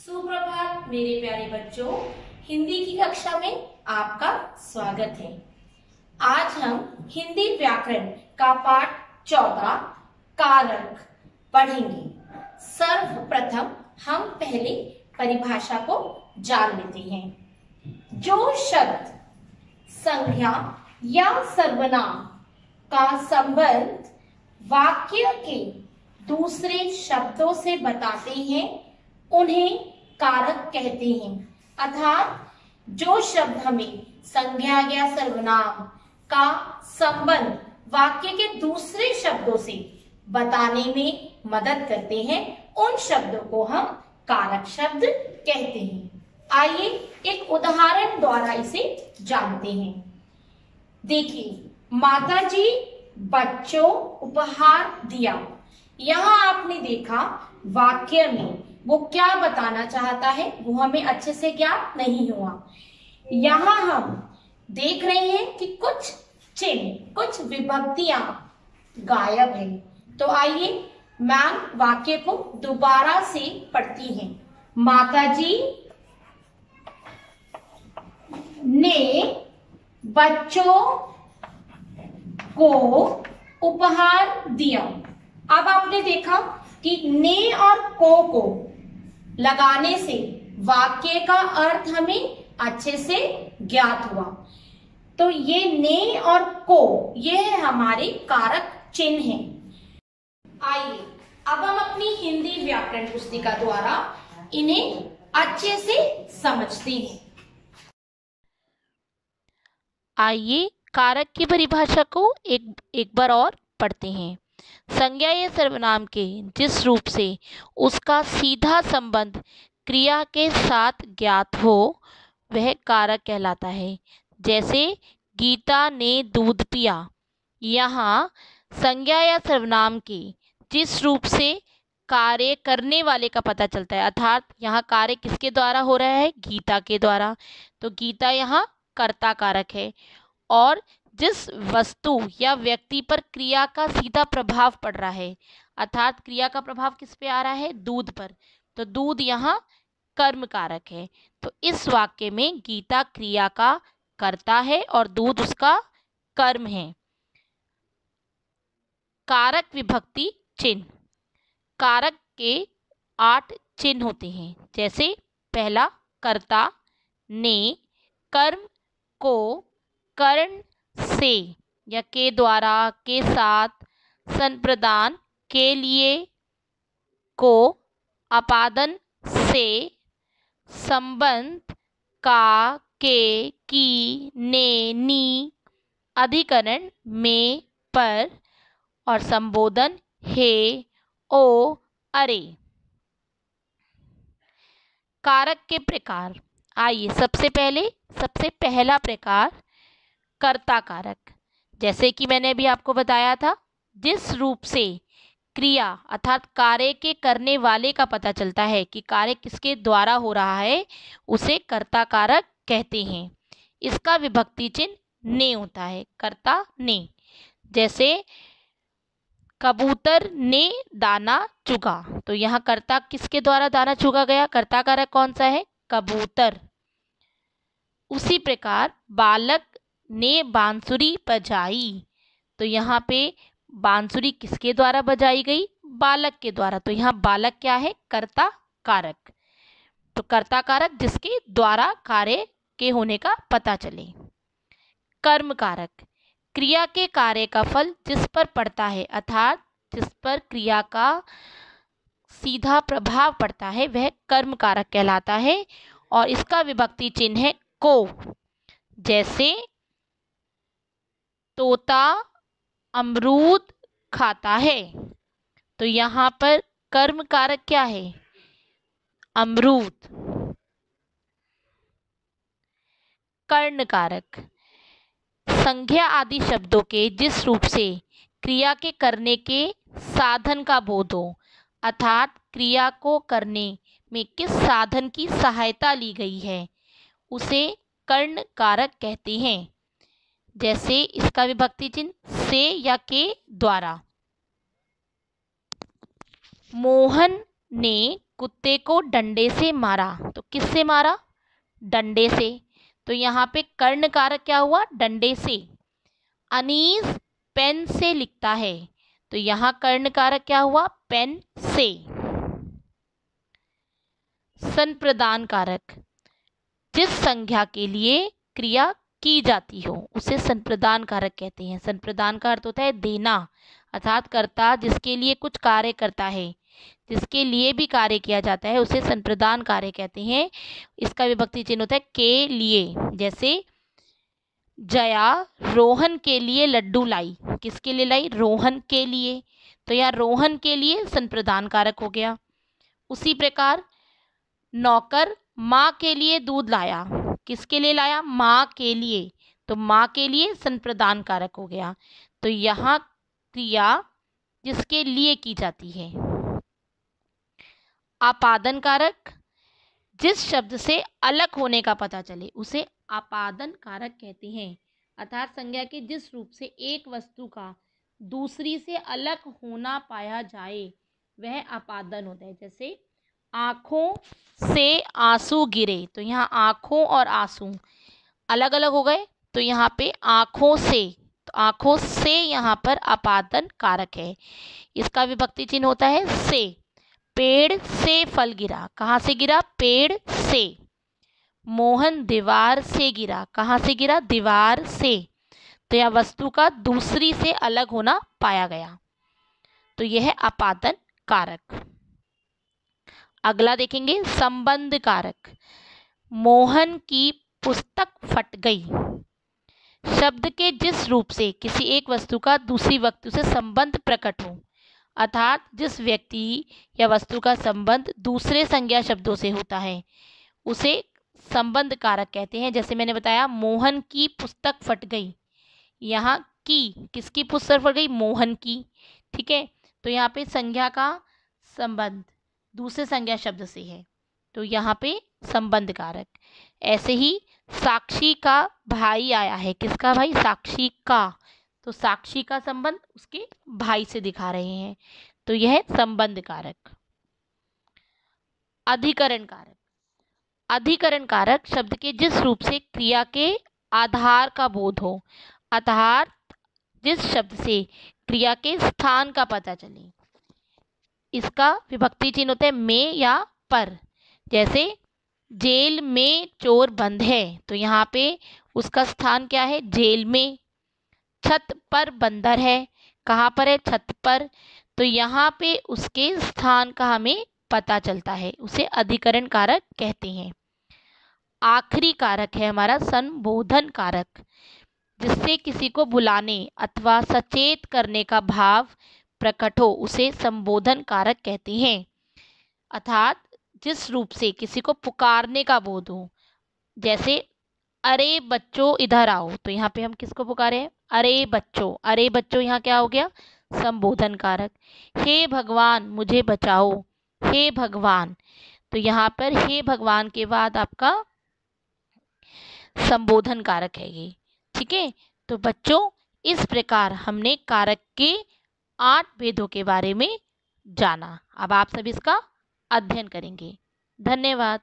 सुप्रभात मेरे प्यारे बच्चों, हिंदी की कक्षा में आपका स्वागत है। आज हम हिंदी व्याकरण का पाठ 14 कारक पढ़ेंगे। सर्वप्रथम हम पहले परिभाषा को जान लेते हैं। जो शब्द संज्ञा या सर्वनाम का संबंध वाक्य के दूसरे शब्दों से बताते हैं उन्हें कारक कहते हैं। अर्थात जो शब्द हमें संज्ञा या सर्वनाम का संबंध वाक्य के दूसरे शब्दों से बताने में मदद करते हैं उन शब्दों को हम कारक शब्द कहते हैं। आइए एक उदाहरण द्वारा इसे जानते हैं। देखिए, माताजी बच्चों उपहार दिया। यहाँ आपने देखा वाक्य में वो क्या बताना चाहता है वो हमें अच्छे से ज्ञात नहीं हुआ। यहाँ हम देख रहे हैं कि कुछ चिन्ह, कुछ विभक्तियां गायब है। तो आइए मैम वाक्य को दोबारा से पढ़ती हैं। माताजी ने बच्चों को उपहार दिया। अब आपने देखा कि ने और को लगाने से वाक्य का अर्थ हमें अच्छे से ज्ञात हुआ। तो ये ने और को ये है हमारे कारक चिन्ह हैं। आइए अब हम अपनी हिंदी व्याकरण पुस्तिका द्वारा इन्हें अच्छे से समझते हैं। आइए कारक की परिभाषा को एक बार और पढ़ते हैं। संज्ञा या सर्वनाम के जिस रूप से उसका सीधा संबंध क्रिया के साथ ज्ञात हो वह कारक कहलाता है। जैसे गीता ने दूध पिया। यहाँ संज्ञा या सर्वनाम के जिस रूप से कार्य करने वाले का पता चलता है, अर्थात यहाँ कार्य किसके द्वारा हो रहा है? गीता के द्वारा। तो गीता यहाँ कर्ता कारक है। और जिस वस्तु या व्यक्ति पर क्रिया का सीधा प्रभाव पड़ रहा है, अर्थात क्रिया का प्रभाव किस पे आ रहा है? दूध पर। तो दूध यहाँ कर्म कारक है। तो इस वाक्य में गीता क्रिया का कर्ता है और दूध उसका कर्म है। कारक विभक्ति चिन्ह। कारक के 8 चिन्ह होते हैं। जैसे पहला कर्ता, ने, कर्म को, कर्ण से या के द्वारा, के साथ, संप्रदान, के लिए, को, अपादन से, संबंध, का, के, की, ने, नी, अधिकरण, में, पर और संबोधन, हे, ओ, अरे। कारक के प्रकार। आइए सबसे पहला प्रकार कर्ता कारक। जैसे कि मैंने अभी आपको बताया था, जिस रूप से क्रिया अर्थात कार्य के करने वाले का पता चलता है कि कार्य किसके द्वारा हो रहा है, उसे कर्ता कारक कहते हैं। इसका विभक्ति चिन्ह ने होता है, कर्ता ने। जैसे कबूतर ने दाना चुगा। तो यहाँ कर्ता किसके द्वारा दाना चुगा गया? कर्ता कारक कौन सा है? कबूतर। उसी प्रकार बालक ने बांसुरी बजाई। तो यहाँ पे बांसुरी किसके द्वारा बजाई गई? बालक के द्वारा। तो यहाँ बालक क्या है? कर्ता कारक। तो कर्ता कारक जिसके द्वारा कार्य के होने का पता चले। कर्म कारक। क्रिया के कार्य का फल जिस पर पड़ता है, अर्थात जिस पर क्रिया का सीधा प्रभाव पड़ता है, वह कर्म कारक कहलाता है। और इसका विभक्ति चिन्ह है को। जैसे तोता अमरूद खाता है। तो यहाँ पर कर्म कारक क्या है? अमरूद। कर्ण कारक। संज्ञा आदि शब्दों के जिस रूप से क्रिया के करने के साधन का बोध हो, अर्थात क्रिया को करने में किस साधन की सहायता ली गई है, उसे कर्ण कारक कहते हैं। जैसे इसका विभक्ति चिन्ह से या के द्वारा। मोहन ने कुत्ते को डंडे से मारा, तो किससे मारा? डंडे से। तो यहाँ पे कर्ण कारक क्या हुआ? डंडे से। अनीस पेन से लिखता है, तो यहाँ कर्ण कारक क्या हुआ? पेन से। संप्रदान कारक, जिस संज्ञा के लिए क्रिया की जाती हो उसे संप्रदान कारक कहते हैं। संप्रदान का अर्थ होता है देना, अर्थात कर्ता जिसके लिए कुछ कार्य करता है, जिसके लिए भी कार्य किया जाता है उसे संप्रदान कार्य कहते हैं। इसका विभक्ति चिन्ह होता है के लिए। जैसे जया रोहन के लिए लड्डू लाई, किसके लिए लाई? रोहन के लिए। तो यहाँ रोहन के लिए संप्रदान कारक हो गया। उसी प्रकार नौकर माँ के लिए दूध लाया, किसके लिए लाया? माँ के लिए। तो माँ के लिए संप्रदान कारक हो गया। तो यहाँ क्रिया जिसके लिए की जाती है। आपादन कारक, जिस शब्द से अलग होने का पता चले उसे आपादन कारक कहते हैं। अर्थात संज्ञा के जिस रूप से एक वस्तु का दूसरी से अलग होना पाया जाए वह आपादन होता है। जैसे आँखों से आंसू गिरे, तो यहाँ आँखों और आंसू अलग अलग हो गए, तो यहाँ पे आँखों से, तो आँखों से यहाँ पर आपादन कारक है। इसका विभक्ति चिन्ह होता है से। पेड़ से फल गिरा, कहाँ से गिरा? पेड़ से। मोहन दीवार से गिरा, कहाँ से गिरा? दीवार से। तो यह वस्तु का दूसरी से अलग होना पाया गया, तो यह है आपादन कारक। अगला देखेंगे संबंध कारक। मोहन की पुस्तक फट गई, शब्द के जिस रूप से किसी एक वस्तु का दूसरी वस्तु से संबंध प्रकट हो, अर्थात जिस व्यक्ति या वस्तु का संबंध दूसरे संज्ञा शब्दों से होता है उसे संबंध कारक कहते हैं। जैसे मैंने बताया मोहन की पुस्तक फट गई, यहाँ की किसकी पुस्तक फट गई? मोहन की। ठीक है, तो यहाँ पे संज्ञा का संबंध दूसरे संज्ञा शब्द से है, तो यहाँ पे संबंध कारक। ऐसे ही साक्षी का भाई आया है, किसका भाई? साक्षी का। तो साक्षी का संबंध उसके भाई से दिखा रहे हैं, तो यह संबंध कारक। अधिकरण कारक। अधिकरण कारक शब्द के जिस रूप से क्रिया के आधार का बोध हो, अर्थात जिस शब्द से क्रिया के स्थान का पता चले। इसका विभक्ति चिन्ह होता है में या पर। जैसे जेल में चोर बंद है, तो यहाँ पे उसका स्थान क्या है? जेल में। छत पर बंदर है, कहाँ पर है? छत पर। तो यहाँ पे उसके स्थान का हमें पता चलता है, उसे अधिकरण कारक कहते हैं। आखिरी कारक है हमारा संबोधन कारक, जिससे किसी को बुलाने अथवा सचेत करने का भाव प्रकट हो उसे संबोधन कारक कहते हैं। अर्थात जिस रूप से किसी को पुकारने का बोध हो, जैसे अरे बच्चों इधर आओ, तो यहाँ पे हम किसको पुकारे हैं? अरे बच्चों। अरे बच्चों यहाँ क्या हो गया? संबोधन कारक। हे भगवान मुझे बचाओ, हे भगवान, तो यहाँ पर हे भगवान के बाद आपका संबोधन कारक है ये। ठीक है, तो बच्चों इस प्रकार हमने कारक के 8 भेदों के बारे में जाना। अब आप सभी इसका अध्ययन करेंगे। धन्यवाद।